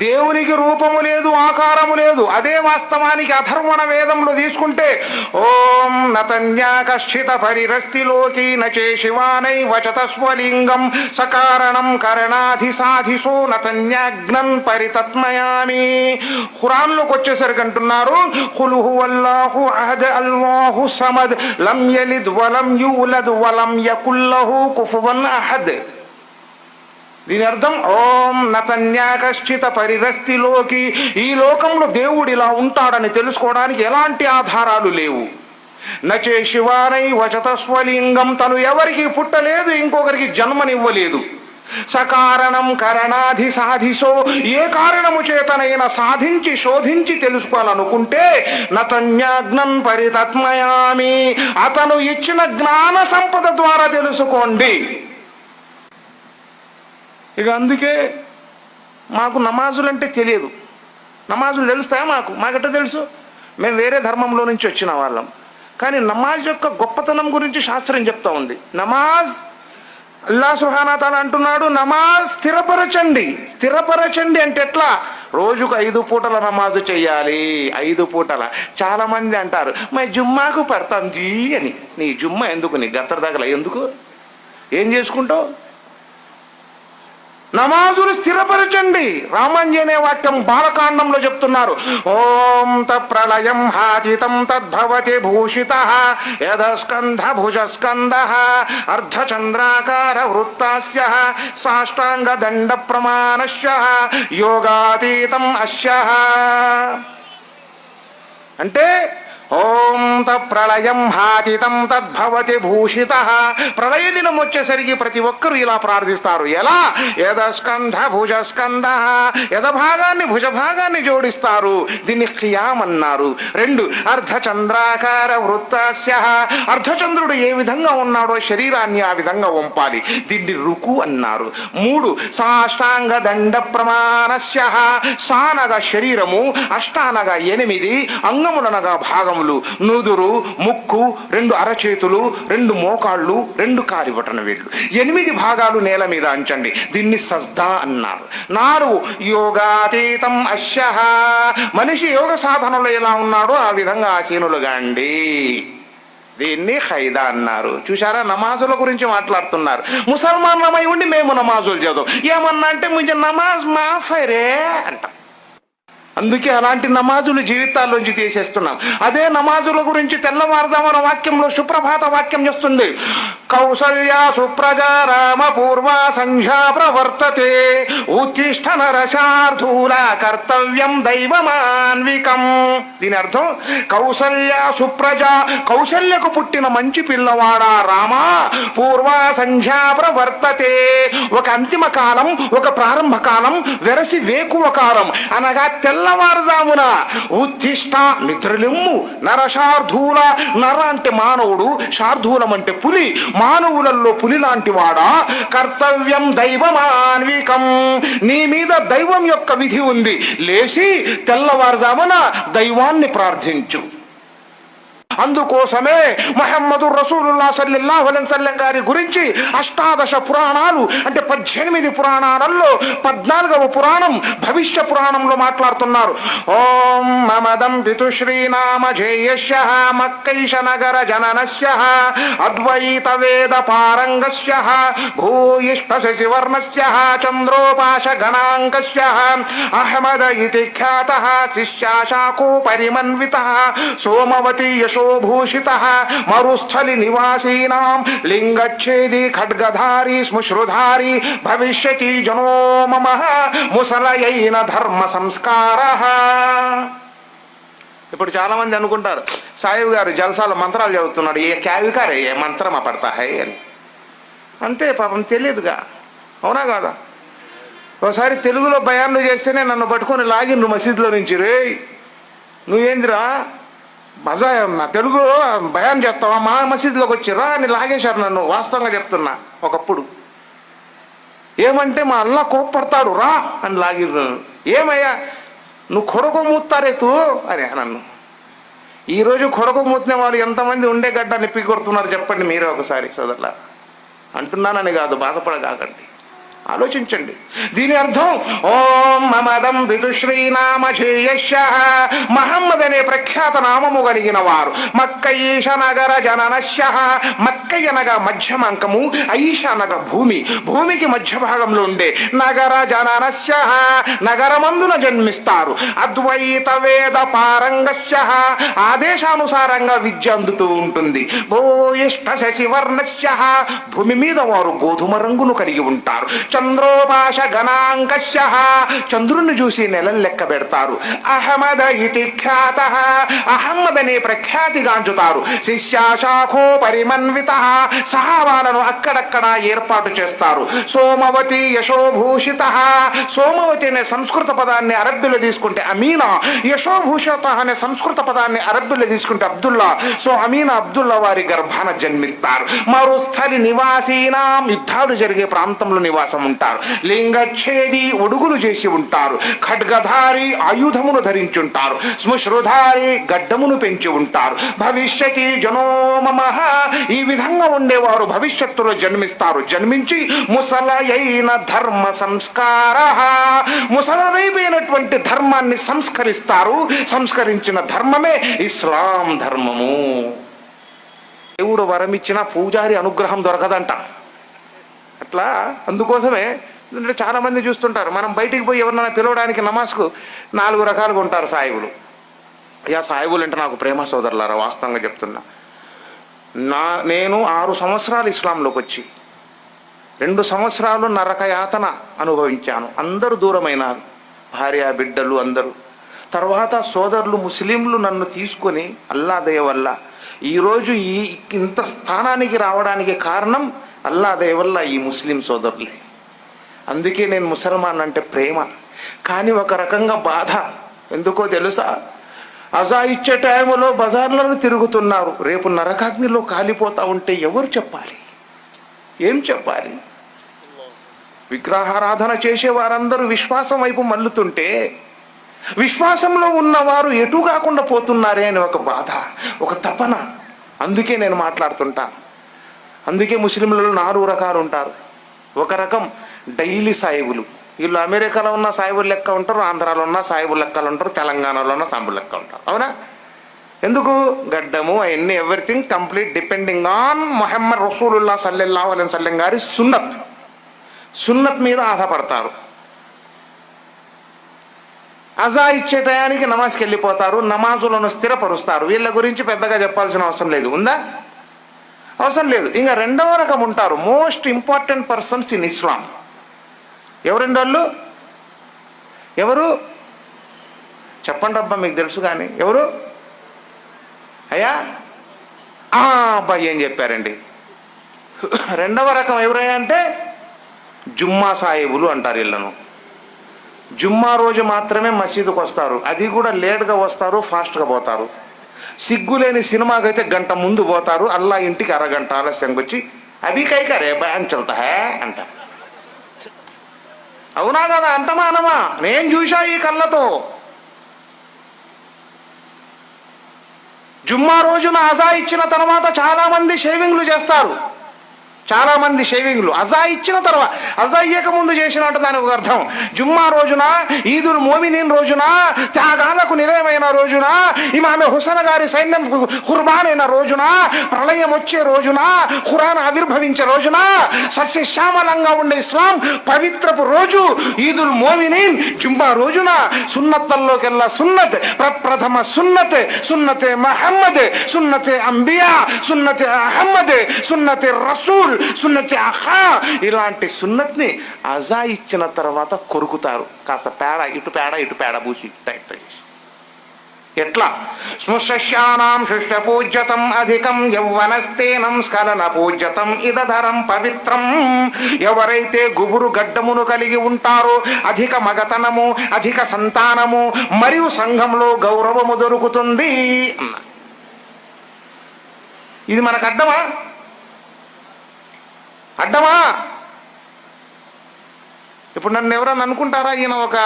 దేవునికి రూపము లేదు, ఆకారము లేదు. అదే వాస్తవానికి అథర్వణ వేదంలో తీసుకుంటే ఓం నతన్యాకశ్చిత పరిరస్తి లోకి నచే శివానై వచతస్వలింగం సకారణం కరణాధిసాధిసో నతన్యాగ్నం పరితత్మయామి. ఖురాన్లోకి వచ్చేసరికి అంటున్నారు ఖుల్ హువల్లాహు అహద్ అల్లాహు సమద్ లం యలిద్ వలం యూలద్ వలం యకుల్ లహు కుఫువన్ అహద్. దీని అర్థం ఓం నతన్యాకశ్చిత పరిరస్తిలోకి, ఈ లోకంలో దేవుడు ఇలా ఉంటాడని తెలుసుకోవడానికి ఎలాంటి ఆధారాలు లేవు. నచే శివానై వచతస్వలింగం, తను ఎవరికి పుట్టలేదు, ఇంకొకరికి జన్మనివ్వలేదు. సకారణం కరణాధి సాధిసో, ఏ కారణము చేతనైనా సాధించి శోధించి తెలుసుకోవాలనుకుంటే నతన్యాగ్నం పరితత్మయామి, అతను ఇచ్చిన జ్ఞాన సంపద ద్వారా తెలుసుకోండి. ఇక అందుకే మాకు నమాజులంటే తెలియదు. నమాజులు తెలుస్తాయా? మాకెట్ట తెలుసు? మేము వేరే ధర్మంలో నుంచి వచ్చిన వాళ్ళం. కానీ నమాజ్ యొక్క గొప్పతనం గురించి శాస్త్రం చెప్తా ఉంది. నమాజ్ అల్లాహ్ సుబ్హానహు వ తఆలా అంటున్నాడు, నమాజ్ స్థిరపరచండి. స్థిరపరచండి అంటే ఎట్లా? రోజుకు 5 పూటల నమాజు చెయ్యాలి. 5 పూటల. చాలా మంది అంటారు మై జుమ్మాకు పడతాం జీ అని. నీ జుమ్మా ఎందుకు? నీ గత్తర దగ్గర ఎందుకు? ఏం చేసుకుంటావు? నమాజులు స్థిరపరచండి. రామాంజీ అనే వాక్యం బాలకాండంలో చెప్తున్నారు. ఓం తప్రళయం హాతితం తద్భవతి భూషితః యదస్కంధ భుజస్కంధః అర్ధచంద్రాకార వృత్తాస్యః సాష్టాంగ దండ ప్రమాణస్యః యోగాతీతం అస్యః. అంటే ఓం తప్రళయం హాతితం తద్భవతి భూషితః. ప్రళయ దినం వచ్చేసరికి ప్రతి ఒక్కరూ ఇలా ప్రార్థిస్తారు. ఎలా? యదస్కంధ భుజస్కంధః, యదభాగాన్ని భుజభాగాన్ని జోడిస్తారు. దీన్ని ఖియామ్ అన్నారు. 2 అర్ధచంద్రాకార వృత్తాస్యః, అర్ధచంద్రుడు ఏ విధంగా ఉన్నాడో శరీరాన్ని ఆ విధంగా వంపాలి. దీన్ని రుకు అన్నారు. 3 సాష్టాంగ దండ ప్రమాణస్యః, సానగా శరీరము, అష్టానగా 8, అంగములనగా భాగము. నుదురు, ముక్కు, 2 అరచేతులు, 2 మోకాళ్ళు, 2 కాలి బటన వేళ్ళు, 8 భాగాలు నేల మీద అంచండి. దీన్ని సజ్దా అన్నారు. 4 యోగాతీతం అస్యః, మనిషి యోగ సాధనలో ఎలా ఉన్నాడో ఆ విధంగా ఆసీనులుగా అండి. దీన్ని ఖైదా అన్నారు. చూశారా? నమాజుల గురించి మాట్లాడుతున్నారు. ముసల్మాన్లమై ఉండి మేము నమాజులు చదువు ఏమన్నా అంటే ముందు నమాజ్ మాఫరే అంటాం. అందుకే అలాంటి నమాజులు జీవితాల్లోంచి తీసేస్తున్నాం. అదే నమాజుల గురించి తెల్లవారుదామన వాక్యంలో సుప్రభాత వాక్యం చేస్తుంది. కౌసల్య సుప్రజా రామ పూర్వ సంధ్యా ప్రవర్తతే ఉత్తిష్ట నరశార్ధూల కర్తవ్యం దైవమాన్వికం. దీని అర్థం కౌసల్య సుప్రజ, కౌసల్యకు పుట్టిన మంచి పిల్లవాడా రామ, పూర్వ సంధ్యా ప్రవర్తతే, ఒక అంతిమ కాలం, ఒక ప్రారంభ కాలం, వెరసి వేకువ కాలం అనగా తెల్లవారుజామున ఉత్తిష్ట నిద్రలెమ్ము, నరశార్ధూల, నర అంటే మానవుడు, శార్ధూలం అంటే పులి, మానవులలో పులి లాంటి వాడా, కర్తవ్యం దైవమాన్వికం, నీ మీద దైవం యొక్క విధి ఉంది, లేచి తెల్లవారుజామున దైవాన్ని ప్రార్థించు. అందుకోసమే ముహమ్మదు రసూలుల్లాహ్ సల్లల్లాహు అలైహి వసల్లం గారి గురించి 18 పురాణాలు అంటే 18 పురాణాలలో 14వ పురాణం భవిష్య పురాణంలో మాట్లాడుతున్నారు. ఓం మమదం పితుశ్రీనామ జేయస్య మక్కైష నగర జననస్య అద్వైత వేద పారంగస్య భూయిష్ట శశివర్ణస్య చంద్రోపాశ గణాంకస్య అహ్మద ఇతి ఖ్యాతః శిష్యాశాకో పరిమన్వితః సోమవతి భూషితః మరుస్థలి నివాసీనాం లింగచ్ఛేది ఖడ్గధారి శ్మశ్రుధారి భవిష్యతి జనో మమ ముసలయైన ధర్మ సంస్కారః. ఇప్పుడు చాలా మంది అనుకుంటారు సాహిబ్ గారు జల్సాల మంత్రాలు చదువుతున్నాడు, ఏ క్యావికారే ఏ మంత్రం పడతా హై అని. అంతే, పాపం తెలియదుగా. అవునా కాదా? ఒకసారి తెలుగులో బయాన్లు చేస్తేనే నన్ను పట్టుకొని లాగిండ్రు మసీదులో నుంచి. రే నువ్వేందిరా మజా నా తెలుగులో బయాన్ చేస్తావా, మా మసీదులోకి వచ్చిరా అని లాగేశారు నన్ను. వాస్తవంగా చెప్తున్నా. ఒకప్పుడు ఏమంటే మా అల్లా కోప్పడతాడు రా అని లాగిరు. ఏమయ్యా నువ్వు కొడుకు మూస్తారే తూ అని నన్ను. ఈరోజు కొడుకు మూతిన వాళ్ళు ఎంతమంది ఉండే గడ్డ నిప్పి కొడుతున్నారు చెప్పండి మీరే ఒకసారి సోదరులా. అంటున్నానని కాదు, బాధపడకాకండి. ఆలోచించండి. దీని అర్థం ఓం మమదం విదుశ్రీనామధేయస్య, మహమ్మద్ అనే ప్రఖ్యాత నామము కలిగిన వారు. మక్క ఈశ నగర జననస్య, మక్క అనగా మధ్యమాంకము, ఐష అనగా భూమి, భూమికి మధ్య భాగంలో ఉండే నగర జననస్య, నగరమందున జన్మిస్తారు. అద్వైత వేద పారంగస్య, ఆదేశానుసారంగా విద్య అందుతూ ఉంటుంది. భూయిష్ట శశివర్ణస్య, భూమి మీద వారు గోధుమ రంగును కలిగి ఉంటారు. చంద్రోపాశ గణాంకస్య, చంద్రుణ్ణి చూసి నెలలు లెక్క పెడతారు. అహమద ఇతి ఖ్యాత, అహమ్మద్ అనే ప్రఖ్యాతిగాంచుతారు. శిష్యాశాఖో పరిమన్విత, సహాబాలను అక్కడక్కడ ఏర్పాటు చేస్తారు. సోమవతి యశోభూషిత, సోమవతి అనే సంస్కృత పదాన్ని అరబ్బీలో తీసుకుంటే అమీనా, యశోభూషిత అనే సంస్కృత పదాన్ని అరబ్బీలో తీసుకుంటే అబ్దుల్లా. సో అమీనా అబ్దుల్లా వారి గర్భాన జన్మిస్తారు. మరుస్థలి నివాసీనాం, యుద్ధాలు జరిగే ప్రాంతంలో నివాసం ఉంటారు. లింగఛేది, ఒడుగులు చేసి ఉంటారు. ఖడ్గధారి, ఆయుధమును ధరించుంటారు. శ్మశ్రుధారి, గడ్డమును పెంచి ఉంటారు. భవిష్యతి జనోమమః, ఈ విధంగా ఉండేవారు భవిష్యత్తులో జన్మిస్తారు. జన్మించి ముసలయైన ధర్మ సంస్కార, ముసలరైపోయినటువంటి ధర్మాన్ని సంస్కరిస్తారు. సంస్కరించిన ధర్మమే ఇస్లాం ధర్మము. దేవుడు వరమిచ్చిన పూజారి అనుగ్రహం దొరకదంట. అట్లా అందుకోసమే చాలా మంది చూస్తుంటారు, మనం బయటికి పోయి ఎవరినైనా పిలవడానికి నమాజ్కు 4 రకాలుగా ఉంటారు సాయిబులు. సాయిబులు అంటే నాకు ప్రేమ సోదరులారా, వాస్తవంగా చెప్తున్నా. నేను 6 సంవత్సరాలు ఇస్లాంలోకి వచ్చి 2 సంవత్సరాలు నరక యాతన అనుభవించాను. అందరూ దూరమైనారు, భార్య బిడ్డలు అందరూ. తర్వాత సోదరులు ముస్లింలు నన్ను తీసుకొని అల్లా దయ వల్ల ఈరోజు ఇంత స్థానానికి రావడానికి కారణం అల్లా దయ వల్ల ఈ ముస్లిం సోదరులే. అందుకే నేను ముసల్మాన్ అంటే ప్రేమ, కానీ ఒక రకంగా బాధ. ఎందుకో తెలుసా? అజా ఇచ్చే టైంలో బజార్లను తిరుగుతున్నారు, రేపు నరకాగ్నిలో కాలిపోతా ఉంటే ఎవరు చెప్పాలి? ఏం చెప్పాలి? విగ్రహారాధన చేసే వారందరూ విశ్వాసం వైపు మల్లుతుంటే విశ్వాసంలో ఉన్నవారు ఎటు కాకుండా పోతున్నారే అని ఒక బాధ, ఒక తపన. అందుకే నేను మాట్లాడుతుంటాను. అందుకే ముస్లింలలో 4 రకాలు ఉంటారు. ఒక రకం డైలీ సాయిబులు, వీళ్ళు అమెరికాలో ఉన్న సాయిబులు లెక్క ఉంటారు, ఆంధ్రాలో ఉన్న సాయిబులు లెక్కలు ఉంటారు, తెలంగాణలో ఉన్న సాంబులు లెక్క ఉంటారు. అవునా? ఎందుకు? గడ్డము అవన్నీ everything complete depending on Mohammed రసూలుల్లాహ్ సల్లల్లాహు అలైహి వసల్లం గారి సున్నత్ మీద ఆధారపడతారు. అజా ఇచ్చే టయానికి నమాజ్కి వెళ్ళిపోతారు, నమాజులను స్థిరపరుస్తారు. వీళ్ళ గురించి పెద్దగా చెప్పాల్సిన అవసరం లేదు. ఉందా? అవసరం లేదు. ఇంకా 2వ రకం ఉంటారు, మోస్ట్ ఇంపార్టెంట్ పర్సన్స్ ఇన్ ఇస్లాం. ఎవరండి వాళ్ళు? ఎవరు చెప్పండి అబ్బా, మీకు తెలుసు కానీ ఎవరు? అయ్యా అబ్బాయి ఏం చెప్పారండి? 2వ రకం ఎవరయ్యా అంటే జుమ్మా సాయిబులు అంటారు. వీళ్ళను జుమ్మా రోజు మాత్రమే మసీదుకు వస్తారు, అది కూడా లేట్గా వస్తారు, ఫాస్ట్గా పోతారు. సిగ్గులేని సినిమాకైతే 1 గంట ముందు పోతారు, అల్లా ఇంటికి 1 గంట ఆలస్యంగా వచ్చి అభి కైకరే బ్యాన్ చల్తా హే అంట. అవునా కదా? అంటమా అనమా? నేను చూసా ఈ కళ్ళతో. జుమ్మా రోజున అజా ఇచ్చిన తర్వాత చాలా మంది షేవింగ్లు చేస్తారు. చాలా మంది షేవింగ్లు అజా ఇచ్చిన తర్వాత, అజా ఇయ్యక ముందు చేసినట్టు దానికి ఒక అర్థం. జుమ్మా రోజున, ఈదుల్ మోమినీన్ రోజున, త్యాగాలకు నిలయమైన రోజున, ఇమామె హుసన్ గారి సైన్యం ఖుర్బాన్ అయిన రోజున, ప్రళయం వచ్చే రోజున, ఖురాన్ ఆవిర్భవించే రోజున, సస్యశ్యామలంగా ఉండే ఇస్లాం పవిత్రపు రోజు ఈదుల్ మోమినీన్ జుమ్మా రోజున. సున్నత్తల్లోకెల్లా సున్నత్, ప్రప్రథమ సున్నత్, సున్నతే మహమ్మద్, సున్నతే అంబియా, సున్నతే అహమ్మద్, సున్నతే రసూల్, సున్నతి ఆహా. ఇలాంటి సున్నత్ని అజా ఇచ్చిన తర్వాత కొరుకుతారు. కాస్త పేడ ఇటు పేడ పూసి ఎట్లా? స్మృశ్యానాం శుష్య పూజ్యతం అధికం యౌవనస్తేనం స్ఖలన పూజ్యతం ఇదధరం పవిత్రం. ఎవరైతే గుబురు గడ్డమును కలిగి ఉంటారో, అధిక మగతనము, అధిక సంతానము మరియు సంఘంలో గౌరవము దొరుకుతుంది అన్న. ఇది మనకు అడ్డమా? ఇప్పుడు నన్ను ఎవరన్నా అనుకుంటారా ఈయన ఒక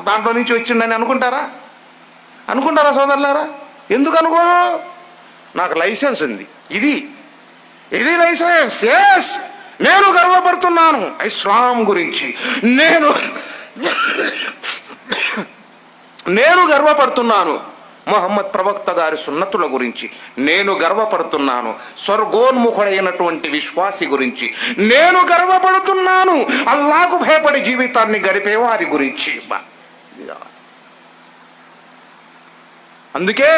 దాంట్లో నుంచి వచ్చిండని అనుకుంటారా సోదరులారా? ఎందుకు అనుకోరు? నాకు లైసెన్స్ ఉంది, ఇది లైసెన్స్. ఎస్, నేను గర్వపడుతున్నాను ఇస్లాం గురించి, నేను గర్వపడుతున్నాను ముహమ్మద్ ప్రవక్త గారి సున్నతుల గురించి, నేను గర్వపడుతున్నాను స్వర్గోన్ముఖుడైనటువంటి విశ్వాసి గురించి, నేను గర్వపడుతున్నాను అల్లాహకు భయపడి జీవితాన్ని గడిపేవారి గురించి. అందుకే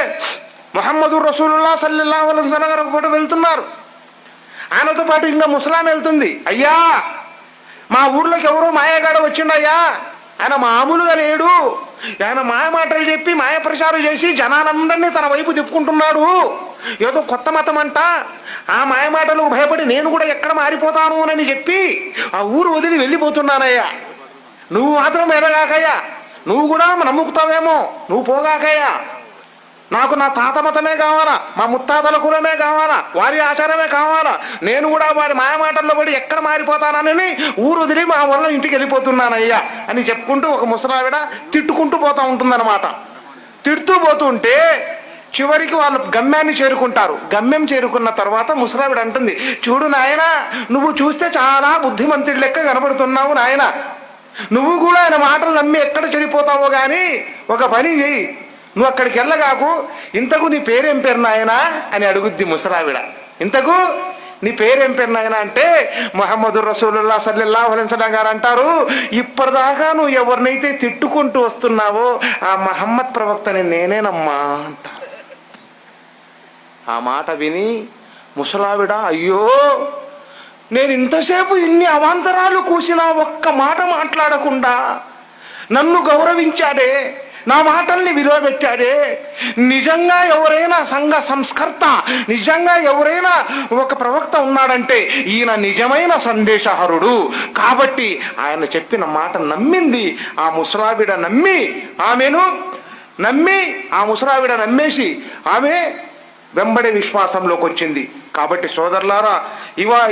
ముహమ్మదు రసూలుల్లాహ్ సల్లల్లాహు అలైహి వసల్లం గారు కూడా వెళ్తున్నారు. ఆయనతో పాటు ఇంకా ముసలామె వెళ్తుంది. అయ్యా, మా ఊర్లోకి ఎవరో మాయగాడ వచ్చిండయ్యా, ఆయన మామూలుగా లేడు, ఆయన మాయ మాటలు చెప్పి మాయ ప్రచారం చేసి జనాలందరినీ తన వైపు తిప్పుకుంటున్నాడు, ఏదో కొత్త మతం అంట, ఆ మాయ మాటలకు భయపడి నేను కూడా ఎక్కడ మారిపోతాను అని చెప్పి ఆ ఊరు వదిలి వెళ్ళిపోతున్నానయ్యా, నువ్వు మాత్రం ఎదగాకయ్యా, నువ్వు కూడా నమ్ముకుతావేమో, నువ్వు పోగాకయ్యా, నాకు నా తాత మతమే కావాలా, మా ముత్తాతల కులమే కావాలా, వారి ఆచారమే కావాలా, నేను కూడా వారి మాయమాటల్లో పడి ఎక్కడ మారిపోతానని ఊరు వదిలి మా వల్ల ఇంటికి వెళ్ళిపోతున్నానయ్యా అని చెప్పుకుంటూ ఒక ముసలావిడ తిట్టుకుంటూ పోతా ఉంటుందన్నమాట. తిడుతూ పోతుంటే చివరికి వాళ్ళు గమ్యాన్ని చేరుకుంటారు. గమ్యం చేరుకున్న తర్వాత ముసలావిడ అంటుంది, చూడు నాయన, నువ్వు చూస్తే చాలా బుద్ధిమంతుడి లెక్క కనబడుతున్నావు నాయన, నువ్వు కూడా ఆయన మాటలు నమ్మి ఎక్కడ చెడిపోతావో కానీ ఒక పని చెయ్యి, నువ్వు అక్కడికి వెళ్ళగాకు, ఇంతకు నీ పేరేం పేరు నాయనా అని అడుగుద్ది ముసలావిడ. ఇంతకు నీ పేరేం పేరు నాయనా అంటే ముహమ్మదు రసూలుల్లాహ్ సల్లల్లాహు అలైహి వసల్లం గారు అంటారు, ఇప్పటిదాకా నువ్వు ఎవరినైతే తిట్టుకుంటూ వస్తున్నావో ఆ మహమ్మద్ ప్రవక్తని నేనేనమ్మా అంటారు. ఆ మాట విని ముసలావిడ, అయ్యో, నేను ఇంతసేపు ఇన్ని అవాంతరాలు కూసినా ఒక్క మాట మాట్లాడకుండా నన్ను గౌరవించాడే, నా మాటల్ని విలువ పెట్టాడే, నిజంగా ఎవరైనా సంఘ సంస్కర్త, నిజంగా ఎవరైనా ఒక ప్రవక్త ఉన్నాడంటే ఈయన నిజమైన సందేశహరుడు. కాబట్టి ఆయన చెప్పిన మాట నమ్మింది ఆ ముసలావిడ. ఆ ముసలావిడ నమ్మేసి ఆమె వెంబడి విశ్వాసంలోకి వచ్చింది. కాబట్టి సోదరులారా,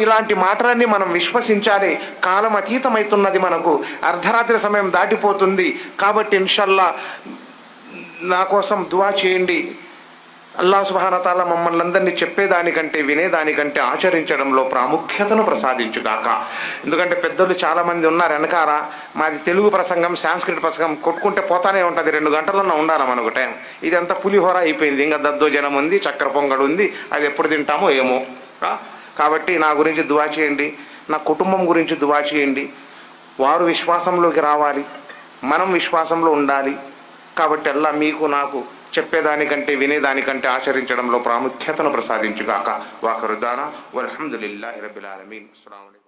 ఇలాంటి మాటలన్నీ మనం విశ్వసించాలి. కాలం అతీతమవుతున్నది, మనకు అర్ధరాత్రి సమయం దాటిపోతుంది. కాబట్టి ఇన్షాల్లా నా కోసం దువా చేయండి. అల్లాహ్ సుబ్హానహు వ తఆలా మమ్మల్ని అందరినీ చెప్పేదానికంటే వినేదానికంటే ఆచరించడంలో ప్రాముఖ్యతను ప్రసాదించుగాక. ఎందుకంటే పెద్దలు చాలా మంది ఉన్నారు వెనకాల. మాది తెలుగు ప్రసంగం, సాంస్క్రిట్ ప్రసంగం కొట్టుకుంటే పోతానే ఉంటుంది, 2 గంటలన్నా ఉండాలి మనకు టైం. ఇదంతా పులిహోర అయిపోయింది, ఇంకా దద్దోజనం ఉంది, చక్కెర పొంగడు ఉంది, అది ఎప్పుడు తింటామో ఏమో. కాబట్టి నా గురించి దువా చేయండి, నా కుటుంబం గురించి దువా చేయండి. వారు విశ్వాసంలోకి రావాలి, మనం విశ్వాసంలో ఉండాలి. కాబట్టి అల్లా మీకు నాకు చెప్పేదానికంటే వినేదానికంటే ఆచరించడంలో ప్రాముఖ్యతను ప్రసాదించుగాక. వాఖరుదానా వల్హమ్దులిల్లాహి రబ్బిల్ ఆలమీన్. అస్సలాము అలైకుం.